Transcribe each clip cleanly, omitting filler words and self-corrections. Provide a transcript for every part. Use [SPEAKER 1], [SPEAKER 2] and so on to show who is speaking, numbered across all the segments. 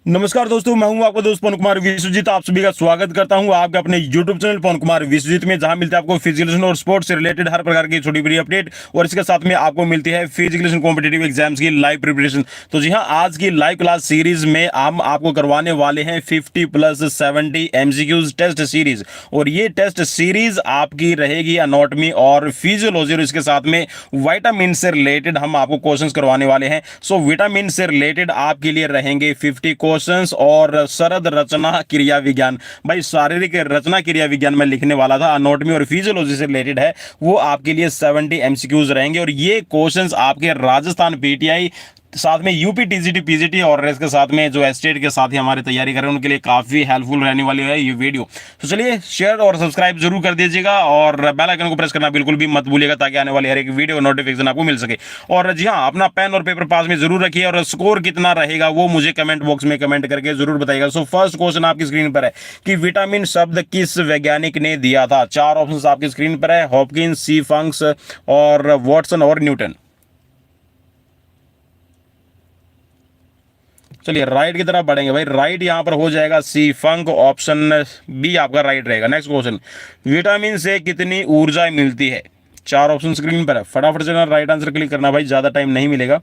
[SPEAKER 1] नमस्कार दोस्तों, मैं हूं आपका दोस्त पवन कुमार विश्वजीत। आप सभी का स्वागत करता हूं आपके अपने YouTube चैनल पवन कुमार विश्वजीत में, जहां मिलता है आपको फिजिकल और स्पोर्ट्स से रिलेटेड हर प्रकार की छोटी बड़ी अपडेट, और इसके साथ में आपको मिलती है फिजिकल कॉम्पिटेटिव एग्जाम्स की लाइव प्रिपरेशन। तो जी हां, आज की लाइव क्लास सीरीज में हम आपको करवाने वाले हैं 50+70 MCQs टेस्ट सीरीज। और ये टेस्ट सीरीज आपकी रहेगी एनाटॉमी और फिजियोलॉजी, और इसके साथ में विटामिन से रिलेटेड हम आपको क्वेश्चंस करवाने वाले हैं। सो विटामिन से रिलेटेड आपके लिए रहेंगे 50 क्वेश्चंस, और शरद रचना क्रिया विज्ञान, भाई शारीरिक रचना क्रिया विज्ञान में लिखने वाला था, एनाटॉमी और फिजियोलॉजी से रिलेटेड है, वो आपके लिए 70 एमसीक्यूज रहेंगे। और ये क्वेश्चंस आपके राजस्थान पीटीआई, साथ में यूपी टीजीटी पीजीटी और इसके साथ में जो एस्टेट के साथ ही हमारी तैयारी कर रहे हैं उनके लिए काफी हेल्पफुल रहने वाली है ये वीडियो। तो चलिए, शेयर और सब्सक्राइब जरूर कर दीजिएगा, और बेल आइकन को प्रेस करना बिल्कुल भी मत भूलिएगा, ताकि आने वाली हर एक वीडियो नोटिफिकेशन आपको मिल सके। और जी हाँ, अपना पेन और पेपर पास में जरूर रखिए, और स्कोर कितना रहेगा वो मुझे कमेंट बॉक्स में कमेंट करके जरूर बताइएगा। सो फर्स्ट क्वेश्चन आपकी स्क्रीन पर है कि विटामिन शब्द किस वैज्ञानिक ने दिया था। चार ऑप्शन आपकी स्क्रीन पर है, हॉपकिंस, सी फंक्स और वॉटसन और न्यूटन। चलिए राइट की तरफ बढ़ेंगे भाई। राइट यहां पर हो जाएगा सी फंक, ऑप्शन बी आपका राइट रहेगा। नेक्स्ट क्वेश्चन, विटामिन से कितनी ऊर्जा मिलती है। चार ऑप्शन स्क्रीन पर है, फटाफट से राइट आंसर क्लिक करना भाई, ज्यादा टाइम नहीं मिलेगा।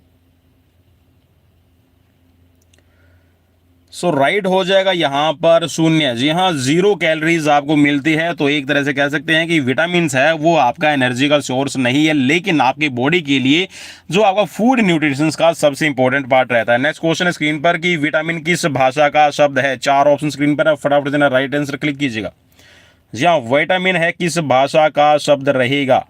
[SPEAKER 1] सो राइट हो जाएगा यहां पर शून्य। जी हाँ, 0 कैलोरीज आपको मिलती है। तो एक तरह से कह सकते हैं कि विटामिन है वो आपका एनर्जी का सोर्स नहीं है, लेकिन आपकी बॉडी के लिए जो आपका फूड न्यूट्रिशन का सबसे इंपॉर्टेंट पार्ट रहता है। नेक्स्ट क्वेश्चन स्क्रीन पर कि विटामिन किस भाषा का शब्द है। चार ऑप्शन स्क्रीन पर है, फटाफट से राइट आंसर क्लिक कीजिएगा। जी हाँ, विटामिन है किस भाषा का शब्द रहेगा।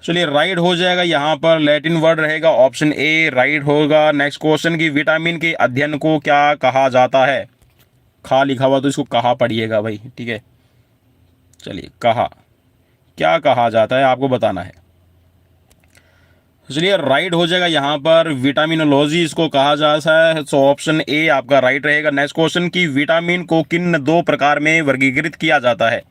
[SPEAKER 1] चलिए राइट हो जाएगा यहां पर लैटिन वर्ड रहेगा, ऑप्शन ए राइट होगा। नेक्स्ट क्वेश्चन की विटामिन के अध्ययन को क्या कहा जाता है। खा लिखा हुआ तो इसको कहा पढ़िएगा भाई, ठीक है। चलिए कहा, क्या कहा जाता है आपको बताना है। चलिए राइट हो जाएगा यहां पर विटामिनोलॉजी इसको कहा जाता है। सो ऑप्शन ए आपका राइट रहेगा। नेक्स्ट क्वेश्चन की विटामिन को किन दो प्रकार में वर्गीकृत किया जाता है।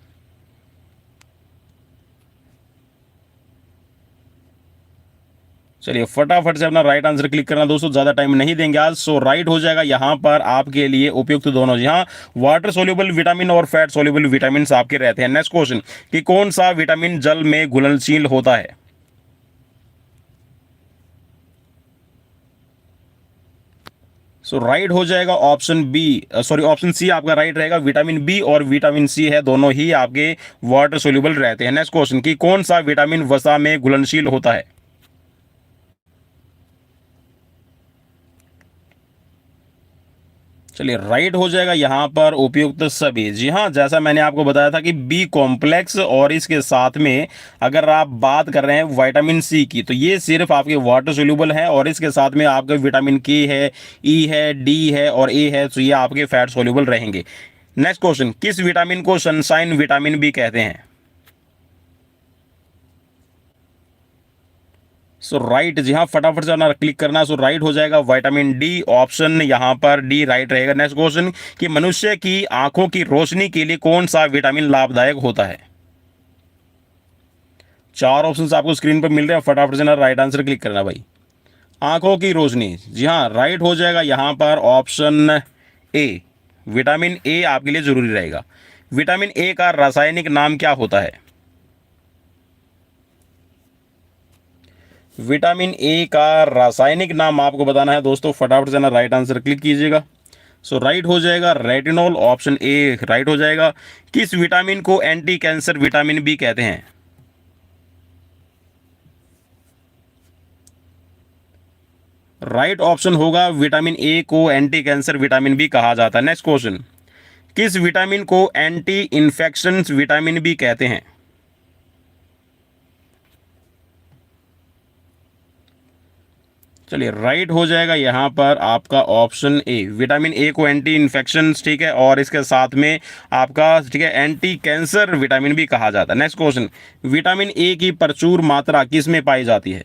[SPEAKER 1] चलिए फटाफट से अपना राइट आंसर क्लिक करना दोस्तों, ज्यादा टाइम नहीं देंगे आज। सो राइट हो जाएगा यहां पर आपके लिए उपयुक्त दोनों। जी हाँ, वाटर सोल्यूबल विटामिन और फैट सोल्यूबल विटामिन आपके रहते हैं। नेक्स्ट क्वेश्चन कि कौन सा विटामिन जल में घुलनशील होता है। सो राइट हो जाएगा option B, sorry option C आपका राइट रहेगा। विटामिन बी और विटामिन सी है, दोनों ही आपके वाटर सोल्यूबल रहते हैं। नेक्स्ट क्वेश्चन कि कौन सा विटामिन वसा में घुलनशील होता है। चलिए राइट हो जाएगा यहां पर उपयुक्त सभी। जी हाँ, जैसा मैंने आपको बताया था कि बी कॉम्प्लेक्स, और इसके साथ में अगर आप बात कर रहे हैं विटामिन सी की, तो ये सिर्फ आपके वाटर सोल्यूबल है, और इसके साथ में आपके विटामिन के है, ई है, डी है और ए है, तो ये आपके फैट सोल्यूबल रहेंगे। नेक्स्ट क्वेश्चन, किस विटामिन को सनशाइन विटामिन भी कहते हैं। सो राइट, जी हाँ, फटाफट से अपना क्लिक करना। सो राइट हो जाएगा विटामिन डी, ऑप्शन यहां पर डी राइट रहेगा। नेक्स्ट क्वेश्चन कि मनुष्य की आंखों की रोशनी के लिए कौन सा विटामिन लाभदायक होता है। चार ऑप्शंस आपको स्क्रीन पर मिल रहे हैं, फटाफट से ना राइट आंसर क्लिक करना भाई। आंखों की रोशनी, जी हाँ, राइट हो जाएगा यहां पर ऑप्शन ए, विटामिन ए आपके लिए जरूरी रहेगा। विटामिन ए का रासायनिक नाम क्या होता है। विटामिन ए का रासायनिक नाम आपको बताना है दोस्तों, फटाफट से ना राइट आंसर क्लिक कीजिएगा। सो राइट हो जाएगा रेटिनॉल, ऑप्शन ए राइट हो जाएगा। किस विटामिन को एंटी कैंसर विटामिन बी कहते हैं। राइट ऑप्शन होगा विटामिन ए को एंटी कैंसर विटामिन बी कहा जाता है। नेक्स्ट क्वेश्चन, किस विटामिन को एंटी इन्फेक्शन विटामिन बी कहते हैं। चलिए राइट हो जाएगा यहां पर आपका ऑप्शन ए, विटामिन ए को एंटी इन्फेक्शन, ठीक है, और इसके साथ में आपका, ठीक है, एंटी कैंसर विटामिन भी कहा जाता है। नेक्स्ट क्वेश्चन, विटामिन ए की प्रचुर मात्रा किस में पाई जाती है।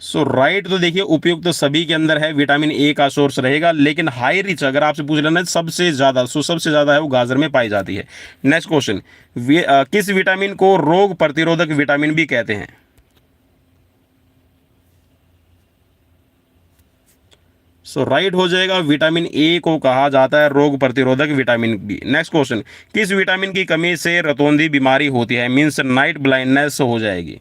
[SPEAKER 1] सो राइट, तो देखिए उपयुक्त तो सभी के अंदर है, विटामिन ए का सोर्स रहेगा, लेकिन हाई रिच अगर आपसे पूछ लेना सबसे ज़्यादा, सो सबसे ज़्यादा है वो गाजर में पाई जाती है। नेक्स्ट क्वेश्चन, किस विटामिन को रोग प्रतिरोधक विटामिन भी कहते हैं? सो राइट हो जाएगा, विटामिन ए को कहा जाता है रोग प्रतिरोधक विटामिन बी। नेक्स्ट क्वेश्चन, किस विटामिन की कमी से रतौंधी बीमारी होती है, मीन्स नाइट ब्लाइंडनेस हो जाएगी?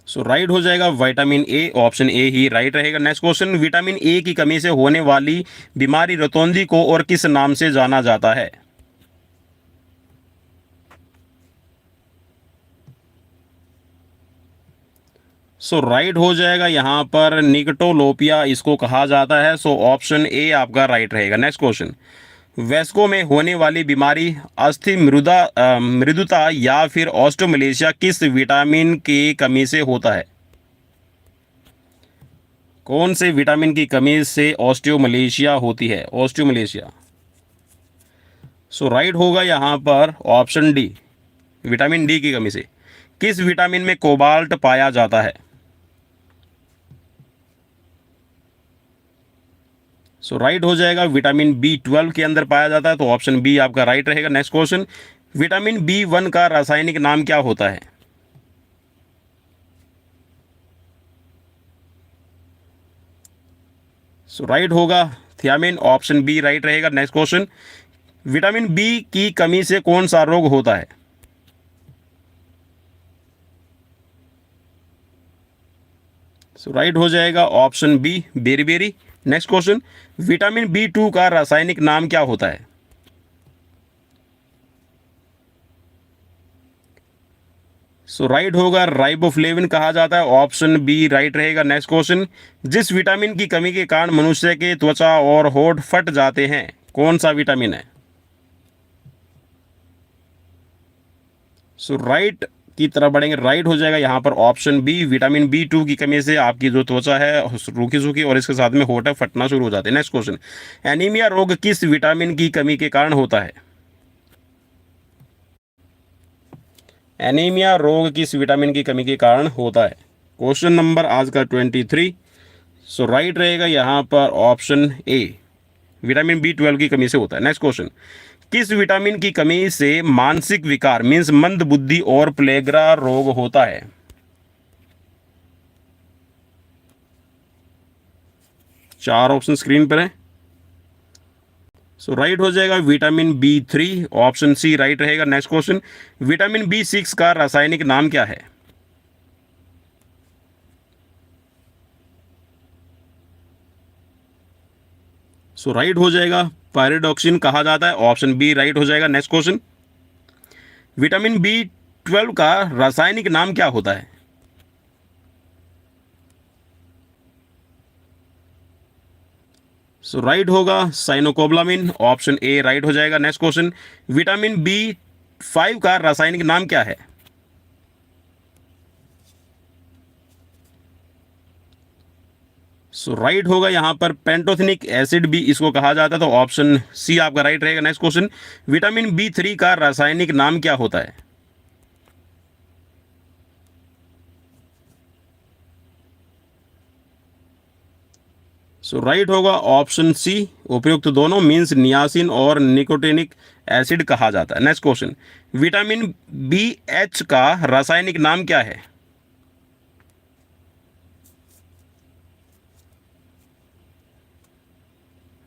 [SPEAKER 1] सो राइट हो जाएगा vitamin A, option A he right रहेगा। नेक्स्ट क्वेश्चन, विटामिन ए की कमी से होने वाली बीमारी रतौंधी को और किस नाम से जाना जाता है? सो राइट हो जाएगा यहाँ पर निकटोलोपिया इसको कहा जाता है। सो ऑप्शन ए आपका राइट रहेगा। नेक्स्ट क्वेश्चन, वयस्कों में होने वाली बीमारी अस्थि मृदुता या फिर ऑस्टियोमलेशिया किस विटामिन की कमी से होता है? कौन से विटामिन की कमी से ऑस्टियोमलेशिया होती है? ऑस्टियोमलेशिया। सो राइट होगा यहाँ पर ऑप्शन डी, विटामिन डी की कमी से। किस विटामिन में कोबाल्ट पाया जाता है? सो राइट हो जाएगा, विटामिन B12 के अंदर पाया जाता है, तो ऑप्शन बी आपका राइट रहेगा। नेक्स्ट क्वेश्चन, विटामिन B1 का रासायनिक नाम क्या होता है? सो राइट होगा थियामिन, ऑप्शन बी राइट रहेगा। नेक्स्ट क्वेश्चन, विटामिन बी की कमी से कौन सा रोग होता है? सो राइट हो जाएगा ऑप्शन बी, बेरी। नेक्स्ट क्वेश्चन, विटामिन B2 का रासायनिक नाम क्या होता है? सो राइट होगा, राइबोफ्लेविन कहा जाता है, ऑप्शन बी राइट रहेगा। नेक्स्ट क्वेश्चन, जिस विटामिन की कमी के कारण मनुष्य के त्वचा और होठ फट जाते हैं, कौन सा विटामिन है? सो राइट की तरफ बढ़ेंगे, राइट हो जाएगा यहाँ पर ऑप्शन बी, विटामिन B2 की कमी से आपकी जो त्वचा है रूखी सूखी और इसके साथ में होठ है फटना शुरू हो जाते हैं। नेक्स्ट क्वेश्चन, एनीमिया रोग किस विटामिन की कमी के कारण होता है? एनीमिया रोग किस विटामिन की कमी के कारण होता है? क्वेश्चन नंबर आज का 23। सो राइट रहेगा यहाँ पर ऑप्शन ए, विटामिन B12 की कमी से होता है। नेक्स्ट क्वेश्चन, किस विटामिन की कमी से मानसिक विकार मीन्स मंद बुद्धि और प्लेगरा रोग होता है? चार ऑप्शन स्क्रीन पर है। सो राइट हो जाएगा vitamin B3, option C right रहेगा। नेक्स्ट क्वेश्चन, विटामिन B6 का रासायनिक नाम क्या है? सो राइट हो जाएगा, पायरिडॉक्सिन कहा जाता है, ऑप्शन बी राइट हो जाएगा। नेक्स्ट क्वेश्चन, विटामिन B12 का रासायनिक नाम क्या होता है? सो राइट होगा साइनोकोबलामिन, ऑप्शन ए राइट हो जाएगा। नेक्स्ट क्वेश्चन, विटामिन B5 का रासायनिक नाम क्या है? सो राइट होगा यहाँ पर पेंटोथेनिक एसिड भी इसको कहा जाता है, तो ऑप्शन सी आपका राइट रहेगा। नेक्स्ट क्वेश्चन, विटामिन B3 का रासायनिक नाम क्या होता है? सो राइट होगा ऑप्शन सी, उपयुक्त दोनों मीन्स नियासिन और निकोटिनिक एसिड कहा जाता है। नेक्स्ट क्वेश्चन, विटामिन BH का रासायनिक नाम क्या है?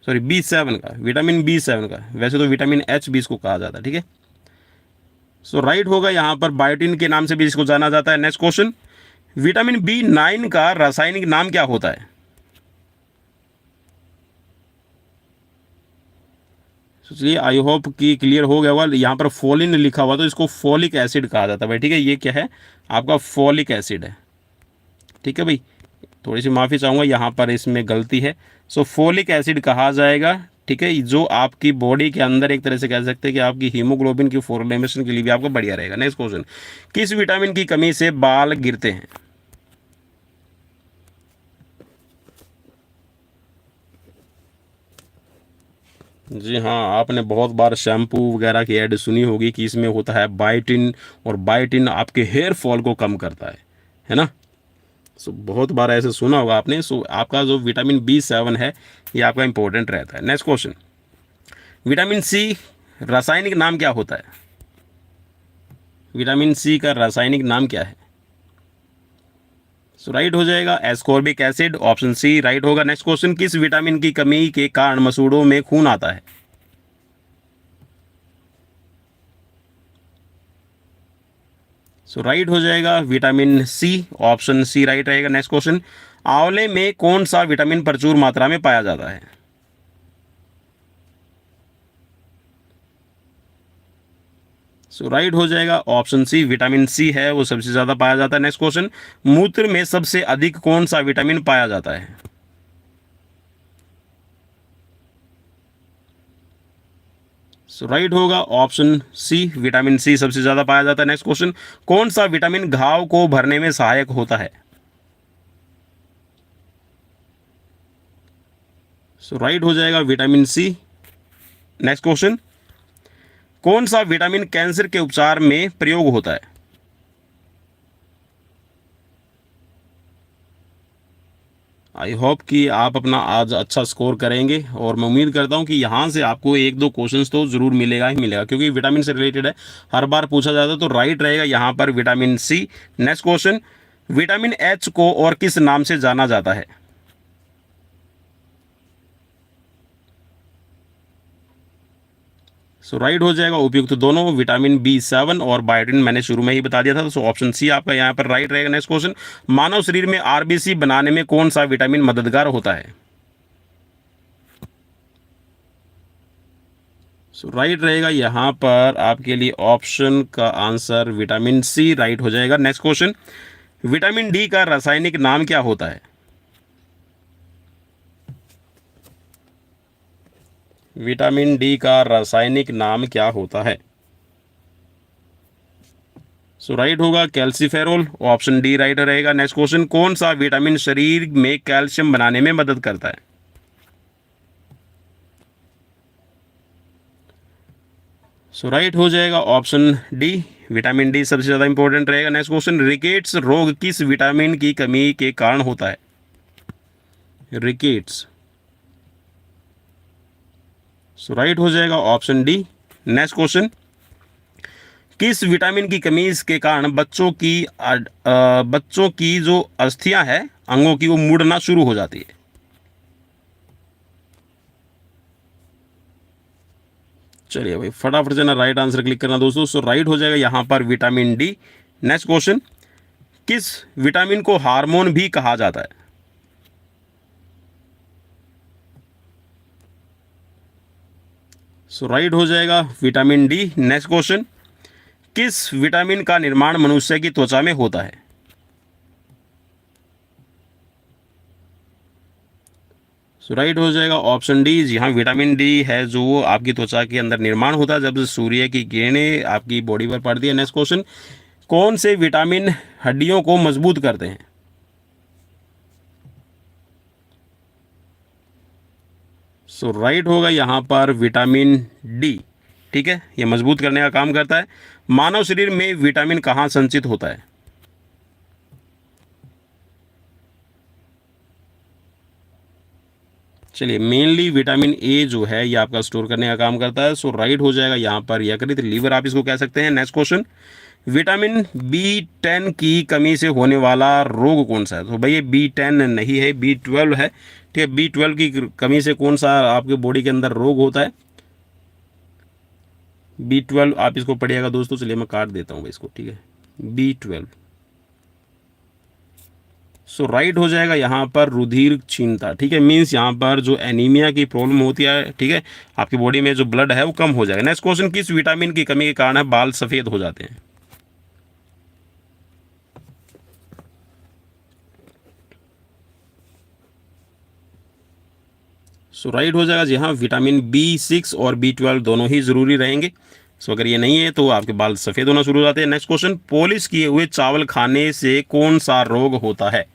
[SPEAKER 1] सॉरी B7 का, विटामिन B7 का, वैसे तो विटामिन H भी इसको कहा जाता है, ठीक है। सो राइट होगा यहाँ पर बायोटिन के नाम से भी इसको जाना जाता है। नेक्स्ट क्वेश्चन, विटामिन B9 का रासायनिक नाम क्या होता है? तो चलिए आई होप कि क्लियर हो गया होगा। यहाँ पर फोलिन लिखा हुआ तो इसको फोलिक एसिड कहा जाता है भाई, ठीक है। ये क्या है आपका फोलिक एसिड है, ठीक है भाई। थोड़ी सी माफ़ी चाहूँगा, यहाँ पर इसमें गलती है। सो फोलिक एसिड कहा जाएगा, ठीक है, जो आपकी बॉडी के अंदर एक तरह से कह सकते हैं कि आपकी हीमोग्लोबिन की फॉर्मेशन के लिए भी आपको बढ़िया रहेगा। नेक्स्ट क्वेश्चन, किस विटामिन की कमी से बाल गिरते हैं? जी हाँ, आपने बहुत बार शैम्पू वगैरह की ऐड सुनी होगी कि इसमें होता है बायोटिन, और बायोटिन आपके हेयर फॉल को कम करता है ना। सो बहुत बार ऐसे सुना होगा आपने। सो आपका जो विटामिन B7 है ये आपका इंपॉर्टेंट रहता है। नेक्स्ट क्वेश्चन, विटामिन सी रासायनिक नाम क्या होता है? विटामिन सी का रासायनिक नाम क्या है? सो राइट हो जाएगा ascorbic acid, option C right होगा। नेक्स्ट क्वेश्चन, किस विटामिन की कमी के कारण मसूड़ों में खून आता है? सो राइट हो जाएगा vitamin C, option C right रहेगा। नेक्स्ट क्वेश्चन, आंवले में कौन सा विटामिन प्रचुर मात्रा में पाया जाता है? सो राइट हो जाएगा ऑप्शन सी, विटामिन सी है वो सबसे ज्यादा पाया जाता है। नेक्स्ट क्वेश्चन, मूत्र में सबसे अधिक कौन सा विटामिन पाया जाता है? सो राइट होगा ऑप्शन सी, विटामिन सी सबसे ज्यादा पाया जाता है। नेक्स्ट क्वेश्चन, कौन सा विटामिन घाव को भरने में सहायक होता है? सो राइट हो जाएगा विटामिन सी। नेक्स्ट क्वेश्चन, कौन सा विटामिन कैंसर के उपचार में प्रयोग होता है? आई होप कि आप अपना आज अच्छा स्कोर करेंगे, और मैं उम्मीद करता हूं कि यहां से आपको एक दो क्वेश्चंस तो जरूर मिलेगा ही मिलेगा, क्योंकि विटामिन से रिलेटेड है, हर बार पूछा जाता है। तो राइट रहेगा यहां पर vitamin C. Next question, vitamin H को और किस नाम से जाना जाता है? सो राइट हो जाएगा उपयुक्त दोनों, विटामिन B7 और बायोटिन मैंने शुरू में ही बता दिया था। सो ऑप्शन सी आपका यहाँ पर राइट रहेगा। नेक्स्ट क्वेश्चन, मानव शरीर में आरबीसी बनाने में कौन सा विटामिन मददगार होता है? सो राइट रहेगा यहाँ पर आपके लिए ऑप्शन का आंसर विटामिन सी राइट हो जाएगा। नेक्स्ट क्वेश्चन, विटामिन डी का रासायनिक नाम क्या होता है? विटामिन डी का रासायनिक नाम क्या होता है? सो राइट होगा कैल्सीफेरोल, ऑप्शन डी राइट रहेगा। नेक्स्ट क्वेश्चन, कौन सा विटामिन शरीर में कैल्शियम बनाने में मदद करता है? सो राइट हो जाएगा ऑप्शन डी, विटामिन डी सबसे ज्यादा इंपॉर्टेंट रहेगा। नेक्स्ट क्वेश्चन, रिकेट्स रोग किस विटामिन की कमी के कारण होता है? रिकेट्स, सो राइट हो जाएगा ऑप्शन डी। नेक्स्ट क्वेश्चन, किस विटामिन की कमी के कारण बच्चों की जो अस्थियां है अंगों की वो मुड़ना शुरू हो जाती है? चलिए भाई फटाफट से ना राइट आंसर क्लिक करना दोस्तों। सो राइट हो जाएगा यहां पर विटामिन डी। नेक्स्ट क्वेश्चन, किस विटामिन को हार्मोन भी कहा जाता है? सो राइट हो जाएगा विटामिन डी। नेक्स्ट क्वेश्चन, किस विटामिन का निर्माण मनुष्य की त्वचा में होता है? सो राइट हो जाएगा ऑप्शन डी। जी हाँ, विटामिन डी है जो आपकी त्वचा के अंदर निर्माण होता है जब सूर्य की किरणें आपकी बॉडी पर पड़ती है। नेक्स्ट क्वेश्चन, कौन से विटामिन हड्डियों को मजबूत करते हैं? सो राइट होगा यहाँ पर विटामिन डी। ठीक है, ये मजबूत करने का काम करता है। मानव शरीर में विटामिन कहाँ संचित होता है? चलिए, मेनली विटामिन ए जो है ये आपका स्टोर करने का काम करता है। सो राइट हो जाएगा यहाँ पर यकृत, लीवर आप इसको कह सकते हैं। नेक्स्ट क्वेश्चन, विटामिन B10 की कमी से होने वाला रोग कौन सा है? तो भाई ये B10 नहीं है, B12 है। ठीक है, B12 की कमी से कौन सा आपके बॉडी के अंदर रोग होता है? B12 आप इसको पढ़िएगा दोस्तों। चलिए मैं काट देता हूँ भाई इसको। ठीक है, B12। सो राइट हो जाएगा यहाँ पर रुधिर क्षीणता। ठीक है, मीन्स यहाँ पर जो एनीमिया की प्रॉब्लम होती है, ठीक है, आपकी बॉडी में जो ब्लड है वो कम हो जाएगा। नेक्स्ट क्वेश्चन, किस विटामिन की कमी के कारण है बाल सफेद हो जाते हैं? सो राइट हो जाएगा जी हाँ, विटामिन B6 और B12 दोनों ही जरूरी रहेंगे। सो अगर ये नहीं है तो आपके बाल सफेद होना शुरू हो जाते हैं। नेक्स्ट क्वेश्चन, पॉलिश किए हुए चावल खाने से कौन सा रोग होता है?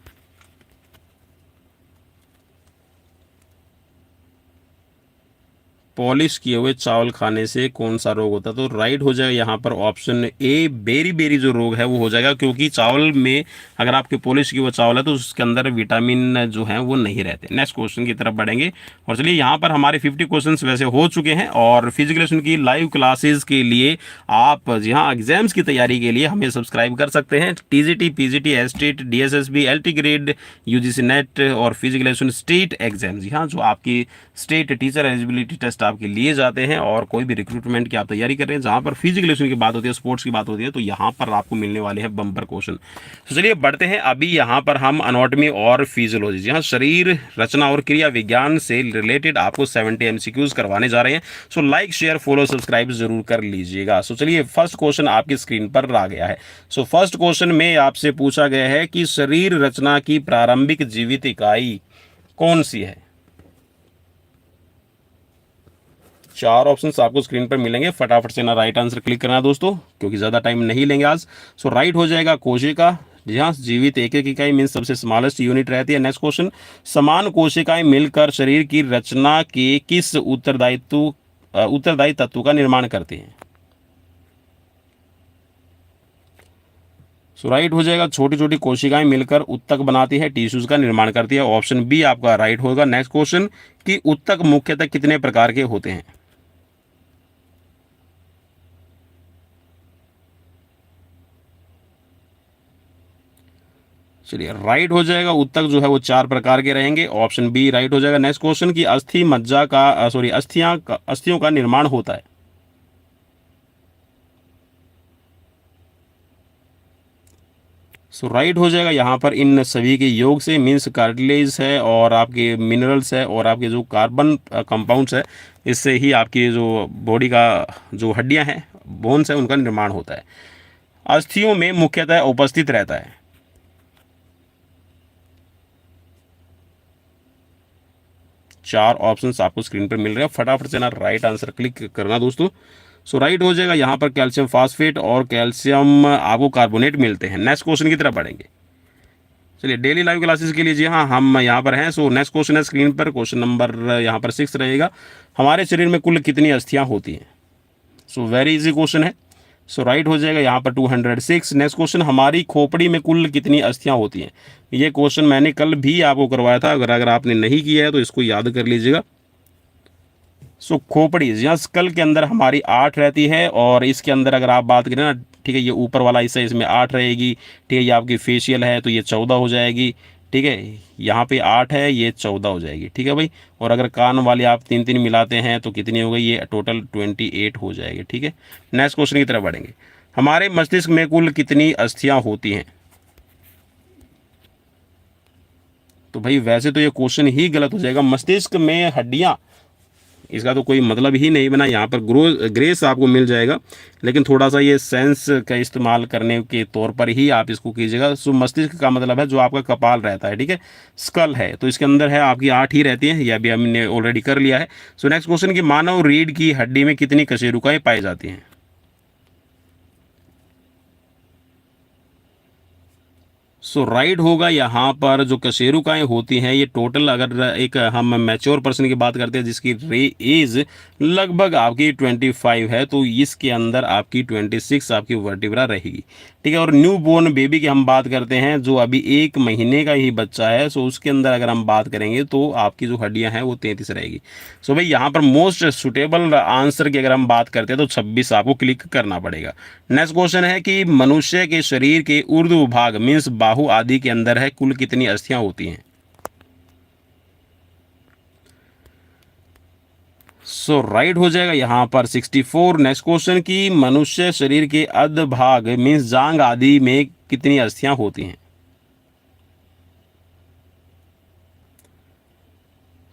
[SPEAKER 2] पॉलिश किए हुए चावल खाने से कौन सा रोग होता है? तो राइट हो जाएगा यहाँ पर ऑप्शन ए, बेरी बेरी जो रोग है वो हो जाएगा, क्योंकि चावल में अगर आपके पॉलिश किए हुए चावल है तो उसके अंदर विटामिन जो है वो नहीं रहते। नेक्स्ट क्वेश्चन की तरफ बढ़ेंगे। और चलिए यहाँ पर हमारे 50 क्वेश्चन वैसे हो चुके हैं, और फिजिकल की लाइव क्लासेज के लिए आप जी हाँ एग्जाम्स की तैयारी के लिए हमें सब्सक्राइब कर सकते हैं। TGT, PGT, STET, DSSB, LT grade, UGC net और फिजिकल स्टेट एग्जाम, जी हाँ, जो आपकी स्टेट टीचर एलिजिबिलिटी टेस्ट आपके लिए जाते हैं, और कोई भी रिक्रूटमेंट की आप तैयारी कर रहे हैं जहां पर फिजिकल की बात होती है, स्पोर्ट्स की बात होती है, तो यहाँ पर आपको मिलने वाले हैं बम्पर क्वेश्चन। तो चलिए बढ़ते हैं। अभी यहाँ पर हम एनाटॉमी और फिजियोलॉजी, जी हाँ, शरीर रचना और क्रिया विज्ञान से रिलेटेड आपको 70 एमसीक्यूज करवाने जा रहे हैं। So like, share, follow, subscribe जरूर कर लीजिएगा। सो चलिए फर्स्ट क्वेश्चन आपकी स्क्रीन पर आ गया है। सो फर्स्ट क्वेश्चन में आपसे पूछा गया है कि शरीर रचना की प्रारंभिक जीवित इकाई कौन सी है? 4 ऑप्शंस आपको स्क्रीन पर मिलेंगे, फटाफट से ना राइट आंसर क्लिक करना दोस्तों, क्योंकि ज़्यादा टाइम नहीं लेंगे आज। सो राइट हो जाएगा कोशिका, जी हाँ, जीवित एक एक इकाई मीन्स सबसे स्मॉलेस्ट यूनिट रहती है। नेक्स्ट क्वेश्चन, समान कोशिकाएं मिलकर शरीर की रचना के किस उत्तरदायी तत्व का निर्माण करते हैं? सो राइट हो जाएगा, छोटी छोटी कोशिकाएं मिलकर उत्तक बनाती है, टिश्यूज का निर्माण करती है। ऑप्शन बी आपका राइट होगा। नेक्स्ट क्वेश्चन, कि उत्तक मुख्यतः कितने प्रकार के होते हैं? चलिए राइट हो जाएगा, उत्तक जो है वो 4 प्रकार के रहेंगे। ऑप्शन बी राइट हो जाएगा। नेक्स्ट क्वेश्चन, की अस्थि मज्जा का अस्थियों का निर्माण होता है? सो राइट हो जाएगा यहाँ पर इन सभी के योग से, मीन्स कार्टिलेज है और आपके मिनरल्स है और आपके जो कार्बन कंपाउंड्स है, इससे ही आपकी जो बॉडी का जो हड्डियां हैं, बोन्स है, उनका निर्माण होता है। अस्थियों में मुख्यतः उपस्थित रहता है। 4 ऑप्शंस आपको स्क्रीन पर मिल रहे हैं, फटाफट से ना राइट आंसर क्लिक करना दोस्तों। सो राइट हो जाएगा यहाँ पर कैल्शियम फास्फेट और कैल्शियम आपको कार्बोनेट मिलते हैं। नेक्स्ट क्वेश्चन की तरफ बढ़ेंगे। चलिए डेली लाइव क्लासेस के लिए जी हाँ हम यहाँ पर हैं। सो नेक्स्ट क्वेश्चन है स्क्रीन पर, क्वेश्चन नंबर यहाँ पर 6 रहेगा। हमारे शरीर में कुल कितनी अस्थियाँ होती हैं? सो वेरी इजी क्वेश्चन है। सो राइट हो जाएगा यहाँ पर 206। नेक्स्ट क्वेश्चन, हमारी खोपड़ी में कुल कितनी अस्थियाँ होती हैं? ये क्वेश्चन मैंने कल भी आपको करवाया था, अगर आपने नहीं किया है तो इसको याद कर लीजिएगा। सो खोपड़ी, यहाँ स्कल के अंदर हमारी 8 रहती है, और इसके अंदर अगर आप बात करें ना, ठीक है, ये ऊपर वाला हिस्सा इसमें 8 रहेगी, ठीक है, ये आपकी फेशियल है तो ये 14 हो जाएगी, ठीक है, यहाँ पे 8 है, ये 14 हो जाएगी, ठीक है भाई। और अगर कान वाली आप 3 मिलाते हैं तो कितनी हो गई? ये टोटल 28 हो जाएगी, ठीक है। नेक्स्ट क्वेश्चन की तरफ बढ़ेंगे। हमारे मस्तिष्क में कुल कितनी अस्थियाँ होती हैं? तो भाई वैसे तो ये क्वेश्चन ही गलत हो जाएगा, मस्तिष्क में हड्डियाँ, इसका तो कोई मतलब ही नहीं बना। यहाँ पर ग्रेस आपको मिल जाएगा, लेकिन थोड़ा सा ये सेंस का इस्तेमाल करने के तौर पर ही आप इसको कीजिएगा। सो मस्तिष्क का मतलब है जो आपका कपाल रहता है, ठीक है, स्कल है, तो इसके अंदर है आपकी 8 ही रहती हैं, यह भी हमने ऑलरेडी कर लिया है। सो नेक्स्ट क्वेश्चन, की मानव रीढ़ की हड्डी में कितनी कशेरुकाएँ पाई जाती हैं? सो राइट होगा यहाँ पर जो कशेरुकाएँ होती हैं, ये टोटल अगर एक हम मैच्योर पर्सन की बात करते हैं जिसकी एज लगभग आपकी 25 है, तो इसके अंदर आपकी 26 आपकी वर्टिब्रा रहेगी, ठीक है। और न्यू बोर्न बेबी की हम बात करते हैं, जो अभी 1 महीने का ही बच्चा है, सो उसके अंदर अगर हम बात करेंगे तो आपकी जो हड्डियाँ हैं वो 33 रहेगी। सो भाई यहाँ पर मोस्ट सुटेबल आंसर की अगर हम बात करते हैं तो 26 आपको क्लिक करना पड़ेगा। नेक्स्ट क्वेश्चन है कि मनुष्य के शरीर के ऊर्ध्व भाग मीन्स बाहु आदि के अंदर है कुल कितनी अस्थियां होती हैं? सो राइट हो जाएगा यहाँ पर 64। नेक्स्ट क्वेश्चन, की मनुष्य शरीर के अध भाग मीन्स जांग आदि में कितनी अस्थियां होती हैं?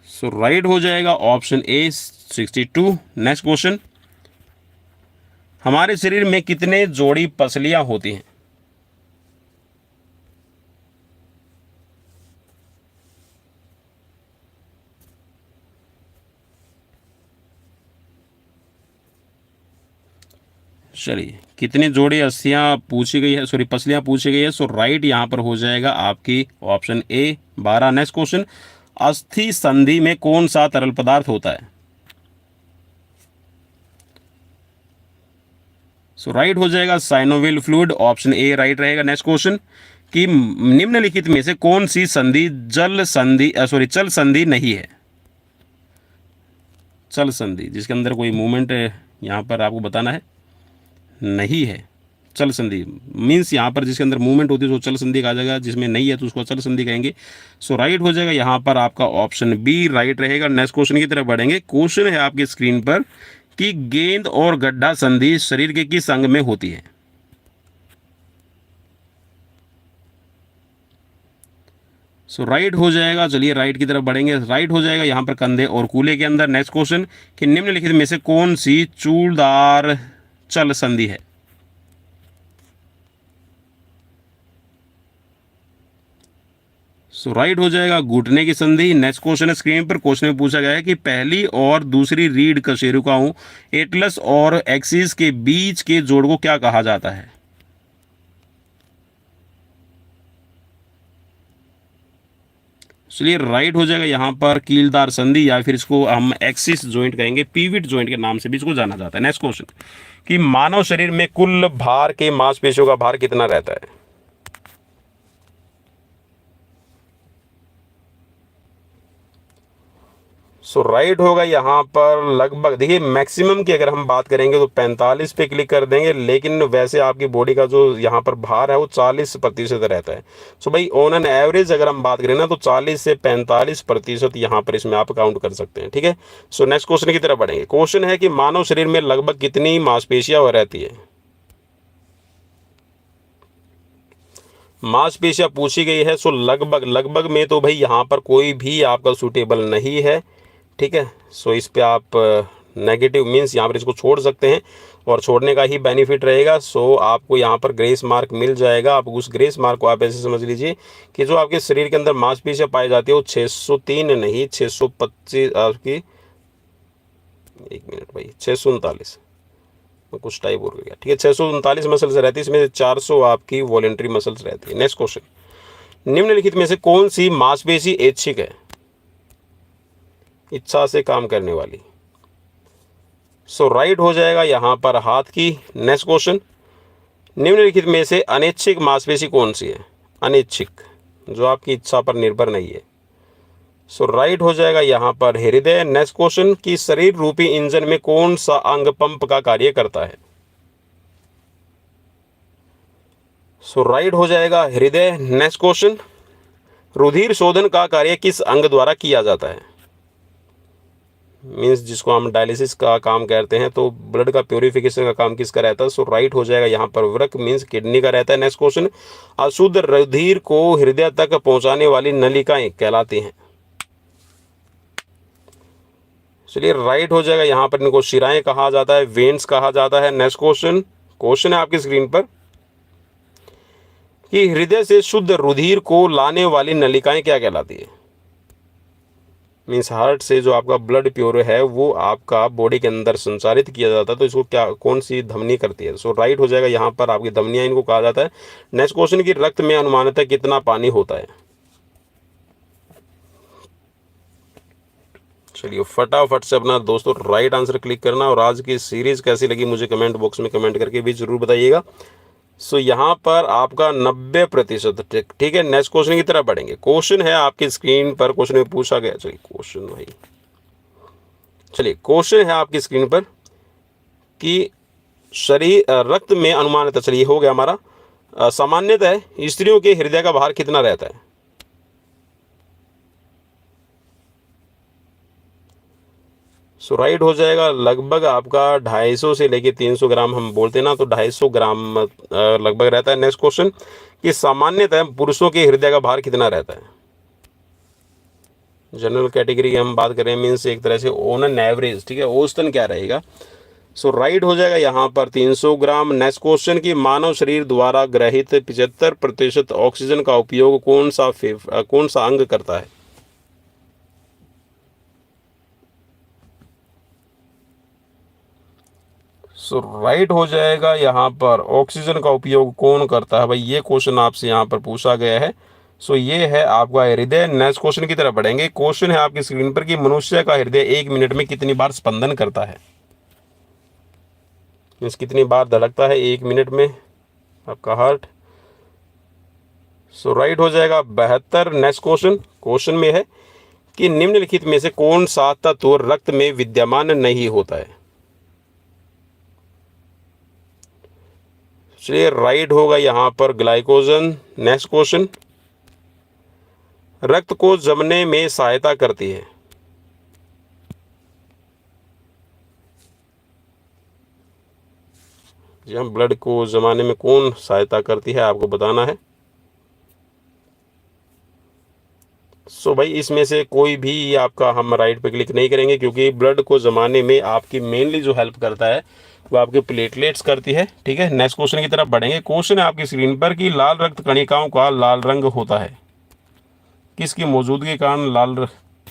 [SPEAKER 2] सो राइट हो जाएगा ऑप्शन ए 62। नेक्स्ट क्वेश्चन, हमारे शरीर में कितने जोड़ी पसलियां होती हैं? चलिए कितनी जोड़ी अस्थियां पूछी गई है, सॉरी पसलियां पूछी गई है। सो राइट यहाँ पर हो जाएगा आपकी ऑप्शन ए 12। नेक्स्ट क्वेश्चन, अस्थि संधि में कौन सा तरल पदार्थ होता है? सो राइट हो जाएगा synovial fluid, option A right रहेगा। नेक्स्ट क्वेश्चन कि निम्नलिखित में से कौन सी संधि चल संधि नहीं है। चल संधि जिसके अंदर कोई मूवमेंट यहाँ पर आपको बताना है नहीं है। चल संधि मीन्स यहाँ पर जिसके अंदर मूवमेंट होती है उसको चल संधि कहा जाएगा, जिसमें नहीं है तो उसको चल संधि कहेंगे। सो राइट हो जाएगा यहाँ पर आपका ऑप्शन बी राइट रहेगा। नेक्स्ट क्वेश्चन की तरफ बढ़ेंगे। क्वेश्चन है आपकी स्क्रीन पर कि गेंद और गड्ढा संधि शरीर के किस अंग में होती है। सो राइट हो जाएगा, चलिए राइट की तरफ बढ़ेंगे। राइट हो जाएगा यहाँ पर कंधे और कूल्हे के अंदर। नेक्स्ट क्वेश्चन कि निम्नलिखित में से कौन सी चूड़दार चल संधि है। सो राइट हो जाएगा घुटने की संधि। नेक्स्ट क्वेश्चन है स्क्रीन पर। क्वेश्चन में पूछा गया है कि पहली और दूसरी रीढ़ कशेरुकाओं एटलस और एक्सिस के बीच के जोड़ को क्या कहा जाता है। चलिए राइट हो जाएगा यहाँ पर कीलदार संधि, या फिर इसको हम एक्सिस जॉइंट कहेंगे, पीविट जॉइंट के नाम से भी इसको जाना जाता है। नेक्स्ट क्वेश्चन कि मानव शरीर में कुल भार के मांसपेशियों का भार कितना रहता है। सो राइट होगा यहाँ पर लगभग, देखिए मैक्सिमम की अगर हम बात करेंगे तो 45 पे क्लिक कर देंगे, लेकिन वैसे आपकी बॉडी का जो यहाँ पर भार है वो 40% रहता है। सो भाई ऑन एन एवरेज अगर हम बात करें ना तो 40 से 45% यहाँ पर इसमें आप काउंट कर सकते हैं, ठीक है। सो नेक्स्ट क्वेश्चन की तरफ बढ़ेंगे। क्वेश्चन है कि मानव शरीर में लगभग कितनी मांसपेशियां रहती है। मांसपेशियां पूछी गई है। सो लगभग में तो भाई यहाँ पर कोई भी आपका सूटेबल नहीं है, ठीक है। सो इस पे आप नेगेटिव मीन्स यहाँ पर इसको छोड़ सकते हैं और छोड़ने का ही बेनिफिट रहेगा। सो आपको यहाँ पर ग्रेस मार्क मिल जाएगा। आप उस ग्रेस मार्क को आप ऐसे समझ लीजिए कि जो आपके शरीर के अंदर मांसपेशियां पाई जाती है वो 603 नहीं 625 आपकी, एक मिनट भाई 639 कुछ टाइप हो गया, ठीक है। 639 मसल्स रहती है, इसमें से 400 आपकी वॉलेंट्री मसल्स रहती है। नेक्स्ट क्वेश्चन निम्नलिखित में से कौन सी मांसपेशी ऐच्छिक है, इच्छा से काम करने वाली। सो राइट हो जाएगा यहाँ पर हाथ की। नेक्स्ट क्वेश्चन निम्नलिखित में से अनैच्छिक मांसपेशी कौन सी है। अनैच्छिक जो आपकी इच्छा पर निर्भर नहीं है। सो राइट हो जाएगा यहाँ पर हृदय। नेक्स्ट क्वेश्चन कि शरीर रूपी इंजन में कौन सा अंग पंप का कार्य करता है। सो राइट हो जाएगा हृदय। नेक्स्ट क्वेश्चन रुधिर शोधन का कार्य किस अंग द्वारा किया जाता है। मीन्स जिसको हम डायलिसिस का काम करते हैं, तो ब्लड का प्योरिफिकेशन का काम किसका रहता है। सो राइट हो जाएगा यहाँ पर वृक्क मीन्स किडनी का रहता है। नेक्स्ट क्वेश्चन अशुद्ध रुधिर को हृदय तक पहुंचाने वाली नलिकाएं कहलाती हैं। चलिए राइट हो जाएगा यहाँ पर इनको शिराएं कहा जाता है, वेन्स कहा जाता है। नेक्स्ट क्वेश्चन है आपकी स्क्रीन पर कि हृदय से शुद्ध रुधिर को लाने वाली नलिकाएं क्या कहलाती है। मीन्स हार्ट से जो आपका ब्लड प्योर है वो आपका बॉडी के अंदर संचारित किया जाता है, तो इसको क्या कौन सी धमनी करती है। सो राइट हो जाएगा यहाँ पर आपकी धमनियां इनको कहा जाता है। नेक्स्ट क्वेश्चन की रक्त में अनुमानतः कितना पानी होता है। चलिए फटाफट से अपना दोस्तों राइट आंसर क्लिक करना, और आज की सीरीज कैसी लगी मुझे कमेंट बॉक्स में कमेंट करके भी जरूर बताइएगा। सो यहाँ पर आपका 90%, ठीक है। नेक्स्ट क्वेश्चन की तरफ बढ़ेंगे। क्वेश्चन है आपकी स्क्रीन पर, क्वेश्चन में पूछा गया, चलिए क्वेश्चन है आपकी स्क्रीन पर कि शरीर रक्त में अनुमानतः, चलिए हो गया हमारा, सामान्यतः स्त्रियों के हृदय का भार कितना रहता है। सो राइट हो जाएगा लगभग आपका 250 से लेके 300 ग्राम हम बोलते हैं ना, तो 250 ग्राम लगभग रहता है। नेक्स्ट क्वेश्चन कि सामान्यतः पुरुषों के हृदय का भार कितना रहता है। जनरल कैटेगरी की हम बात करें मीन्स एक तरह से ऑन एन एवरेज, ठीक है, औसतन क्या रहेगा। सो राइट हो जाएगा यहाँ पर 300 ग्राम। नेक्स्ट क्वेश्चन कि मानव शरीर द्वारा ग्रहित 75% ऑक्सीजन का उपयोग कौन सा अंग करता है। सो राइट हो जाएगा यहाँ पर ऑक्सीजन का उपयोग कौन करता है। भाई ये क्वेश्चन आपसे यहाँ पर पूछा गया है। सो ये है आपका हृदय। नेक्स्ट क्वेश्चन की तरफ बढ़ेंगे। क्वेश्चन है आपकी स्क्रीन पर कि मनुष्य का हृदय 1 मिनट में कितनी बार स्पंदन करता है। मीन्स कितनी बार धड़कता है 1 मिनट में आपका हार्ट। सो राइट हो जाएगा 72। नेक्स्ट क्वेश्चन में है कि निम्नलिखित में से कौन सा तत्व रक्त में विद्यमान नहीं होता है। चलिए राइट होगा यहाँ पर ग्लाइकोजन। नेक्स्ट क्वेश्चन, रक्त को जमने में सहायता करती है। जी हम ब्लड को जमाने में कौन सहायता करती है आपको बताना है। सो भाई इसमें से कोई भी आपका हम राइट पे क्लिक नहीं करेंगे, क्योंकि ब्लड को जमाने में आपकी मेनली जो हेल्प करता है वो आपके प्लेटलेट्स करती है। ठीक है, नेक्स्ट क्वेश्चन की तरफ बढ़ेंगे। क्वेश्चन है आपकी स्क्रीन पर कि लाल रक्त कणिकाओं का लाल रंग होता है, किसकी मौजूदगी के कारण लाल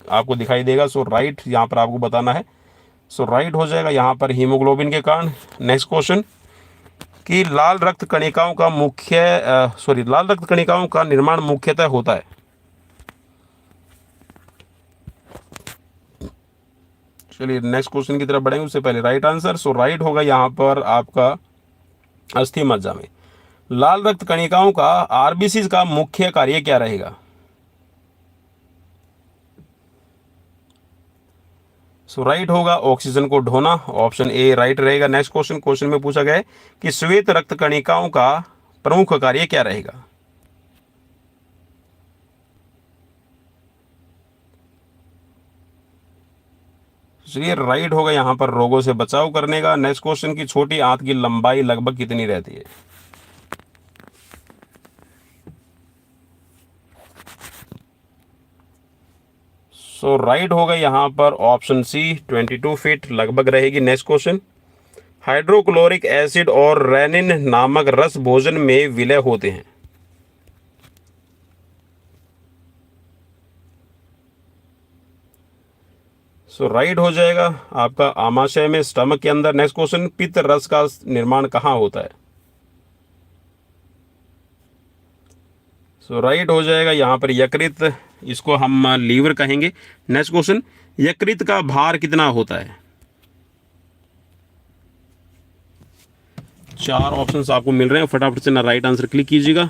[SPEAKER 2] आपको दिखाई देगा। सो राइट यहाँ पर आपको बताना है। सो राइट हो जाएगा यहाँ पर हीमोग्लोबिन के कारण। नेक्स्ट क्वेश्चन कि लाल रक्त कणिकाओं का निर्माण मुख्यतः होता है। चलिए नेक्स्ट क्वेश्चन की तरफ बढ़ेंगे, उससे पहले राइट आंसर। सो राइट होगा यहाँ पर आपका अस्थि मज्जा में लाल रक्त कणिकाओं का आरबीसी का मुख्य कार्य क्या रहेगा। सो राइट होगा ऑक्सीजन को ढोना, ऑप्शन ए राइट रहेगा। नेक्स्ट क्वेश्चन में पूछा गया है कि श्वेत रक्त कणिकाओं का प्रमुख कार्य क्या रहेगा। चलिए राइट होगा यहाँ पर रोगों से बचाव करने का। नेक्स्ट क्वेश्चन की छोटी आंत की लंबाई लगभग कितनी रहती है। सो राइट होगा यहाँ पर ऑप्शन सी 22 फीट लगभग रहेगी। नेक्स्ट क्वेश्चन, हाइड्रोक्लोरिक एसिड और रेनिन नामक रस भोजन में विलय होते हैं। सो राइट हो जाएगा आपका आमाशय में, स्टमक के अंदर। नेक्स्ट क्वेश्चन, पित्त रस का निर्माण कहाँ होता है। सो राइट हो जाएगा यहाँ पर यकृत, इसको हम लीवर कहेंगे। नेक्स्ट क्वेश्चन, यकृत का भार कितना होता है। 4 ऑप्शंस आपको मिल रहे हैं, फटाफट से ना राइट आंसर क्लिक कीजिएगा।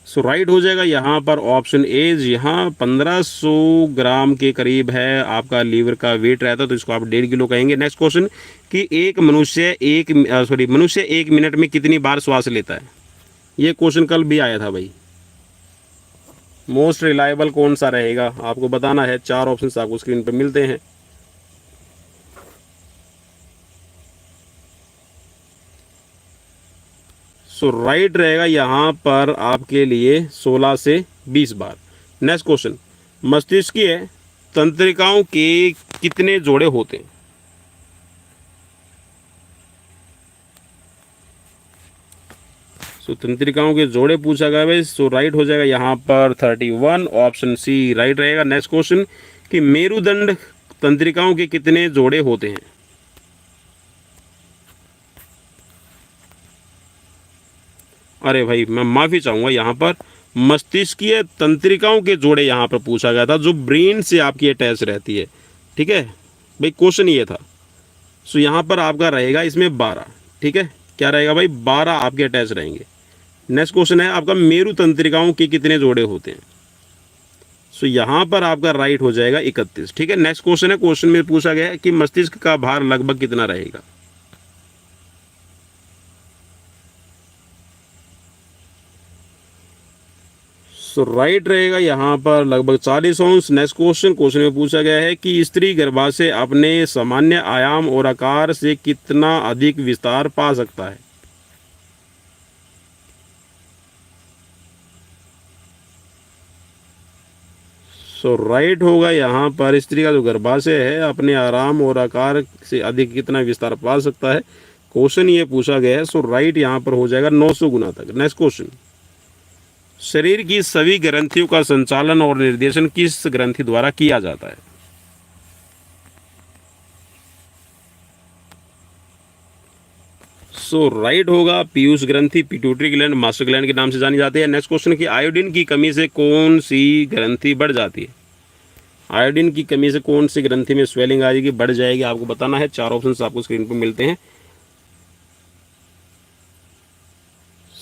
[SPEAKER 2] सो राइट हो जाएगा यहाँ पर ऑप्शन ए। यहाँ 1500 ग्राम के करीब है आपका लीवर का वेट रहता है, तो इसको आप 1.5 किलो कहेंगे। नेक्स्ट क्वेश्चन कि मनुष्य 1 मिनट में कितनी बार श्वास लेता है। ये क्वेश्चन कल भी आया था भाई। मोस्ट रिलायबल कौन सा रहेगा आपको बताना है। 4 ऑप्शंस आपको स्क्रीन पर मिलते हैं। सो राइट रहेगा यहाँ पर आपके लिए 16 से 20 बार। नेक्स्ट क्वेश्चन, मस्तिष्कीय तंत्रिकाओं के कितने जोड़े होते हैं। सो तंत्रिकाओं के जोड़े पूछा गया है। सो राइट हो जाएगा यहाँ पर 31, ऑप्शन सी राइट रहेगा। नेक्स्ट क्वेश्चन कि मेरुदंड तंत्रिकाओं के कितने जोड़े होते हैं। अरे भाई मैं माफ़ी चाहूँगा, यहाँ पर मस्तिष्कीय तंत्रिकाओं के जोड़े यहाँ पर पूछा गया था, जो ब्रेन से आपकी अटैच रहती है। ठीक है भाई, क्वेश्चन ये था। सो यहाँ पर आपका रहेगा इसमें 12। ठीक है, क्या रहेगा भाई, 12 आपके अटैच रहेंगे। नेक्स्ट क्वेश्चन है आपका मेरु तंत्रिकाओं के कितने जोड़े होते हैं। सो यहाँ पर आपका राइट हो जाएगा 31। ठीक है, नेक्स्ट क्वेश्चन है, क्वेश्चन में पूछा गया है कि मस्तिष्क का भार लगभग कितना रहेगा। सो राइट रहेगा यहाँ पर लगभग 40 अंश। नेक्स्ट क्वेश्चन में पूछा गया है कि स्त्री गर्भाशय अपने सामान्य आयाम और आकार से कितना अधिक विस्तार पा सकता है। सो राइट होगा यहाँ पर स्त्री का जो गर्भाशय है अपने आराम और आकार से अधिक कितना विस्तार पा सकता है, क्वेश्चन ये पूछा गया है। सो राइट यहाँ पर हो जाएगा 900 गुना तक। नेक्स्ट क्वेश्चन, शरीर की सभी ग्रंथियों का संचालन और निर्देशन किस ग्रंथि द्वारा किया जाता है। सो राइट होगा पीयूष ग्रंथि, पिट्यूटरी ग्लैंड, मास्टर ग्लैंड के नाम से जानी जाती है। नेक्स्ट क्वेश्चन की आयोडीन की कमी से कौन सी ग्रंथि बढ़ जाती है। आयोडीन की कमी से कौन सी ग्रंथि में स्वेलिंग आ जाएगी, बढ़ जाएगी, आपको बताना है। 4 ऑप्शन आपको स्क्रीन पर मिलते हैं।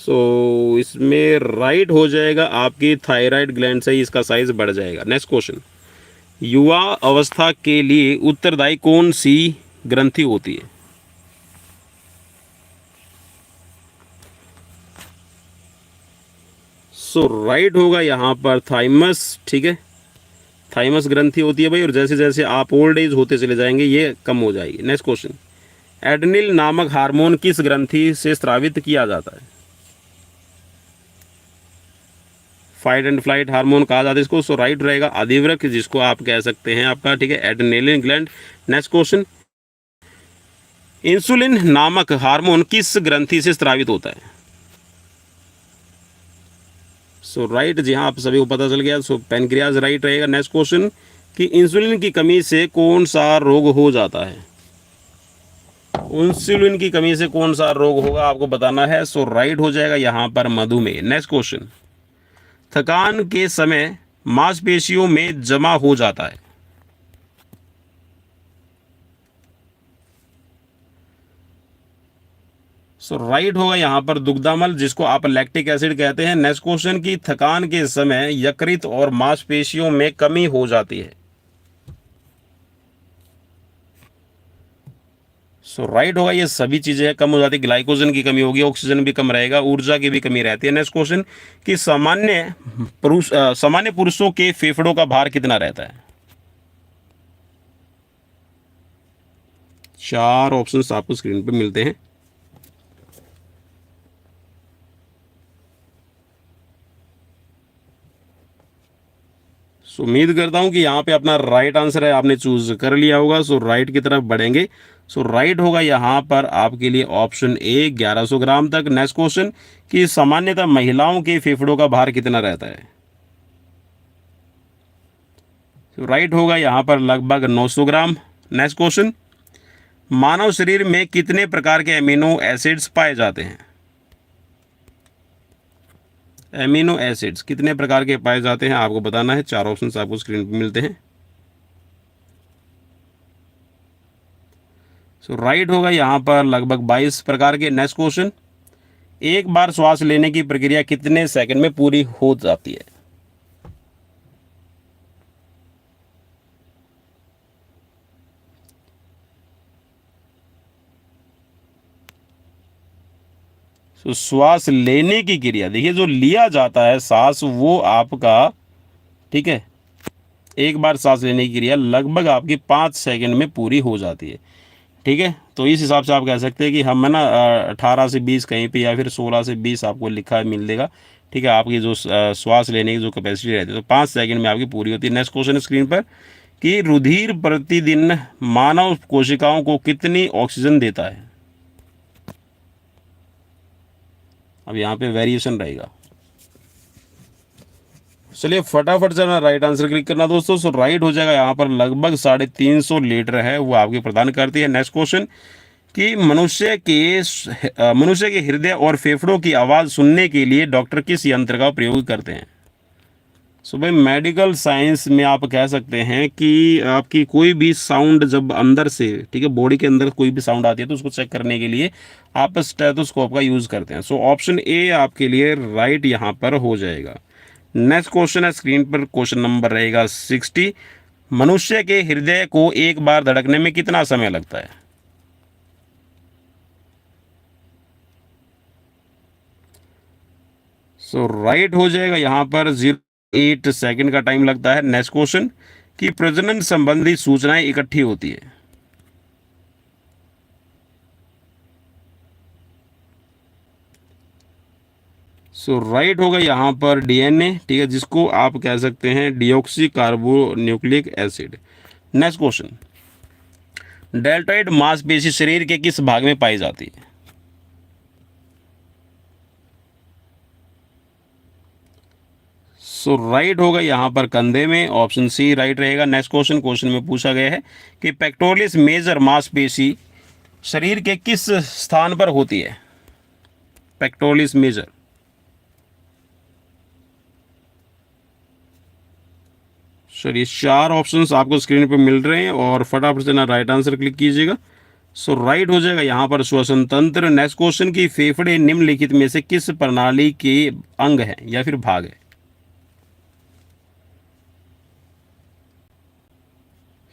[SPEAKER 2] सो इसमें राइट हो जाएगा आपकी थायराइड ग्लैंड से ही इसका साइज बढ़ जाएगा। नेक्स्ट क्वेश्चन, युवा अवस्था के लिए उत्तरदायी कौन सी ग्रंथि होती है? सो राइट होगा यहाँ पर थाइमस, ठीक है, थाइमस ग्रंथि होती है भाई, और जैसे जैसे आप ओल्ड एज होते चले जाएंगे ये कम हो जाएगी। नेक्स्ट क्वेश्चन, एड्रिनल नामक हार्मोन किस ग्रंथि से स्रावित किया जाता है? फाइट एंड फ्लाइट हार्मोन कहा जाता है इसको। सो राइट रहेगा आदिवृक्क, जिसको आप कह सकते हैं आपका, ठीक है, adrenaline gland. Next question, insulin नामक हार्मोन किस ग्रंथि से स्रावित होता है? सो राइट, जी हाँ, आप सभी को पता चल गया। सो पैनक्रियाज राइट रहेगा। नेक्स्ट क्वेश्चन, कि इंसुलिन की कमी से कौन सा रोग हो जाता है? इंसुलिन की कमी से कौन सा रोग होगा आपको बताना है। सो राइट हो जाएगा यहाँ पर मधुमेह। नेक्स्ट क्वेश्चन, थकान के समय मांसपेशियों में जमा हो जाता है। सो राइट होगा यहाँ पर दुग्धामल, जिसको आप लैक्टिक एसिड कहते हैं। नेक्स्ट क्वेश्चन, की थकान के समय यकृत और मांसपेशियों में कमी हो जाती है। सो राइट होगा, ये सभी चीजें कम हो जाती है। ग्लाइकोजन की कमी होगी, ऑक्सीजन भी कम रहेगा, ऊर्जा की भी कमी रहती है। नेक्स्ट क्वेश्चन, कि सामान्य पुरुषों के फेफड़ों का भार कितना रहता है? चार ऑप्शंस आपको स्क्रीन पे मिलते हैं। सो उम्मीद करता हूं कि यहाँ पे अपना राइट आंसर है आपने चूज कर लिया होगा। सो राइट की तरफ बढ़ेंगे। सो राइट होगा यहाँ पर आपके लिए ऑप्शन ए, 1100 ग्राम तक। नेक्स्ट क्वेश्चन, कि सामान्यतः महिलाओं के फेफड़ों का भार कितना रहता है? तो राइट होगा यहाँ पर लगभग 900 ग्राम। नेक्स्ट क्वेश्चन, मानव शरीर में कितने प्रकार के एमिनो एसिड्स पाए जाते हैं? एमिनो एसिड्स कितने प्रकार के पाए जाते हैं आपको बताना है। चार ऑप्शंस आपको स्क्रीन पर मिलते हैं। सो राइट होगा यहाँ पर लगभग 22 प्रकार के। नेक्स्ट क्वेश्चन, एक बार श्वास लेने की प्रक्रिया कितने सेकंड में पूरी हो जाती है? तो श्वास लेने की क्रिया, देखिए जो लिया जाता है सांस, वो आपका, ठीक है, एक बार सांस लेने की क्रिया लगभग आपकी 5 सेकंड में पूरी हो जाती है। ठीक है, तो इस हिसाब से आप कह सकते हैं कि हम है ना 18 से 20 कहीं पे, या फिर 16 से 20 आपको लिखा मिल देगा। ठीक है, आपकी जो श्वास लेने की जो कैपेसिटी रहती है, तो 5 सेकंड में आपकी पूरी होती है। नेक्स्ट क्वेश्चन स्क्रीन पर, कि रुधिर प्रतिदिन मानव कोशिकाओं को कितनी ऑक्सीजन देता है? अब यहाँ पे वेरिएशन रहेगा। चलिए फटाफट से ना राइट आंसर क्लिक करना दोस्तों। सो राइट हो जाएगा यहाँ पर लगभग 350 लीटर है वो आपकी प्रदान करती है। नेक्स्ट क्वेश्चन, कि मनुष्य के हृदय और फेफड़ों की आवाज़ सुनने के लिए डॉक्टर किस यंत्र का प्रयोग करते हैं? सो भाई मेडिकल साइंस में आप कह सकते हैं कि आपकी कोई भी साउंड जब अंदर से, ठीक है, बॉडी के अंदर कोई भी साउंड आती है तो उसको चेक करने के लिए आप स्टेथोस्कोप का यूज़ करते हैं। सो ऑप्शन ए आपके लिए राइट यहाँ पर हो जाएगा। नेक्स्ट क्वेश्चन है स्क्रीन पर, क्वेश्चन नंबर रहेगा 60। मनुष्य के हृदय को एक बार धड़कने में कितना समय लगता है? सो राइट हो जाएगा यहाँ पर 0.8 सेकंड का टाइम लगता है। नेक्स्ट क्वेश्चन, कि प्रजनन संबंधी सूचनाएं इकट्ठी होती है? सो राइट होगा यहाँ पर डीएनए, ठीक है, जिसको आप कह सकते हैं deoxy carbonucleic acid. Next question, deltoid मांसपेशी शरीर के किस भाग में पाई जाती है? सो राइट होगा यहाँ पर कंधे में, ऑप्शन सी राइट रहेगा। नेक्स्ट क्वेश्चन, क्वेश्चन में पूछा गया है कि पेक्टोरलिस मेजर मांसपेशी शरीर के किस स्थान पर होती है? Pectoralis major. चलिए 4 ऑप्शंस आपको स्क्रीन पर मिल रहे हैं और फटाफट से ना राइट आंसर क्लिक कीजिएगा। सो राइट हो जाएगा यहाँ पर श्वसन तंत्र। नेक्स्ट क्वेश्चन की फेफड़े निम्नलिखित में से किस प्रणाली के अंग है या फिर भाग है?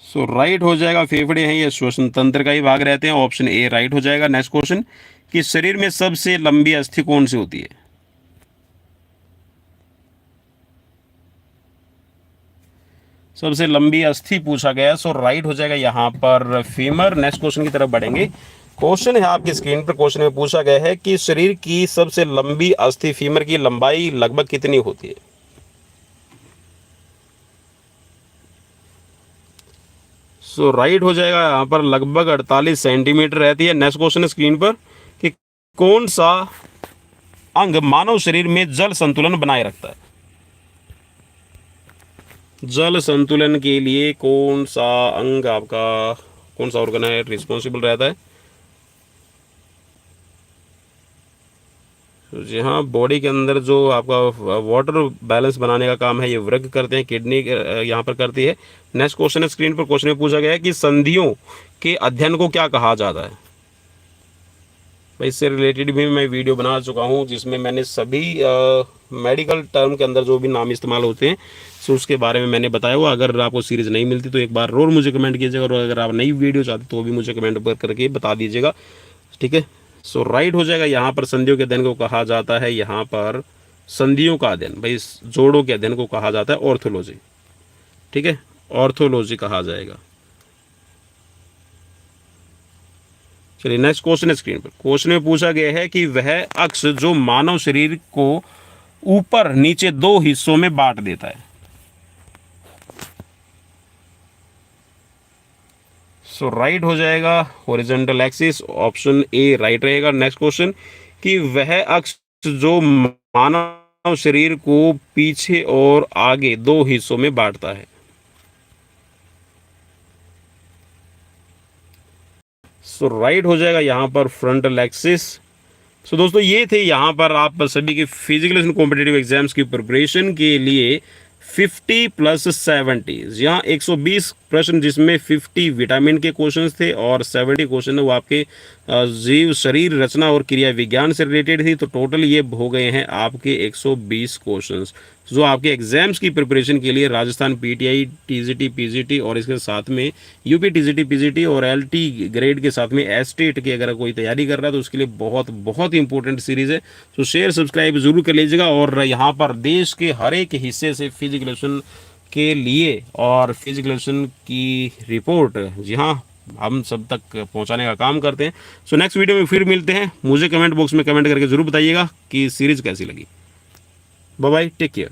[SPEAKER 2] सो राइट हो जाएगा, फेफड़े हैं ये श्वसन तंत्र का ही भाग रहते हैं, ऑप्शन ए राइट हो जाएगा। नेक्स्ट क्वेश्चन कि शरीर में सबसे लंबी अस्थि कौन सी होती है? सबसे लंबी अस्थि पूछा गया, सो राइट हो जाएगा यहाँ पर फीमर। नेक्स्ट क्वेश्चन की तरफ बढ़ेंगे। क्वेश्चन है आपकी स्क्रीन पर, क्वेश्चन में पूछा गया है कि शरीर की सबसे लंबी अस्थि फीमर की लंबाई लगभग कितनी होती है? सो राइट हो जाएगा यहाँ पर लगभग 48 सेंटीमीटर रहती है। नेक्स्ट क्वेश्चन है स्क्रीन पर कि कौन सा अंग मानव शरीर में जल संतुलन बनाए रखता है? जल संतुलन के लिए कौन सा अंग आपका, कौन सा ऑर्गन है रिस्पॉन्सिबल रहता है? जी हाँ, बॉडी के अंदर जो आपका वाटर बैलेंस बनाने का काम है ये वृक्क करते हैं, किडनी यहाँ पर करती है। नेक्स्ट क्वेश्चन है स्क्रीन पर, क्वेश्चन में पूछा गया है कि संधियों के अध्ययन को क्या कहा जाता है? भाई इससे रिलेटेड भी मैं वीडियो बना चुका हूँ जिसमें मैंने सभी मेडिकल टर्म के अंदर जो भी नाम इस्तेमाल होते हैं सो उसके बारे में मैंने बताया हुआ। अगर आपको सीरीज़ नहीं मिलती तो एक बार रोज़ मुझे कमेंट कीजिएगा, और अगर आप नई वीडियो चाहते तो भी मुझे कमेंट पर करके बता दीजिएगा, ठीक है। सो राइट हो जाएगा यहाँ पर संधियों के अध्ययन को कहा जाता है, यहाँ पर संधियों का अध्ययन, भाई जोड़ों के अध्ययन को कहा जाता है ऑर्थोलॉजी, ठीक है, ऑर्थोलॉजी कहा जाएगा। चलिए नेक्स्ट क्वेश्चन है स्क्रीन पर। क्वेश्चन में पूछा गया है कि वह अक्ष जो मानव शरीर को ऊपर नीचे दो हिस्सों में बांट देता है। सो राइट हो जाएगा horizontal axis, option A right रहेगा। नेक्स्ट क्वेश्चन कि वह अक्ष जो मानव शरीर को पीछे और आगे दो हिस्सों में बांटता है। सो राइट हो जाएगा यहाँ पर फ्रंटल एक्सिस। सो दोस्तों ये थे यहाँ पर आप सभी के फिजिकल एंड कॉम्पिटिटिव एग्जाम्स की प्रिपरेशन के लिए 50 + 70, यहाँ 120 प्रश्न जिसमें 50 विटामिन के क्वेश्चंस थे और 70 क्वेश्चन वो आपके जीव शरीर रचना और क्रिया विज्ञान से रिलेटेड थी। तो टोटल ये हो गए हैं आपके 120 क्वेश्चंस जो आपके एग्जाम्स की प्रिपरेशन के लिए राजस्थान पीटीआई, टीजीटी, पीजीटी और इसके साथ में यूपी टीजीटी, पीजीटी और एलटी ग्रेड के साथ में एस्टेट की अगर कोई तैयारी कर रहा है तो उसके लिए बहुत बहुत इंपॉर्टेंट सीरीज़ है। तो शेयर सब्सक्राइब जरूर कर लीजिएगा। और यहाँ पर देश के हर एक हिस्से से फिजिकलेशन के लिए और फिजिकलेशन की रिपोर्ट जी हाँ हम सब तक पहुंचाने का काम करते हैं। सो नेक्स्ट वीडियो में फिर मिलते हैं। मुझे कमेंट बॉक्स में कमेंट करके जरूर बताइएगा कि सीरीज़ कैसी लगी। Bye bye, take care.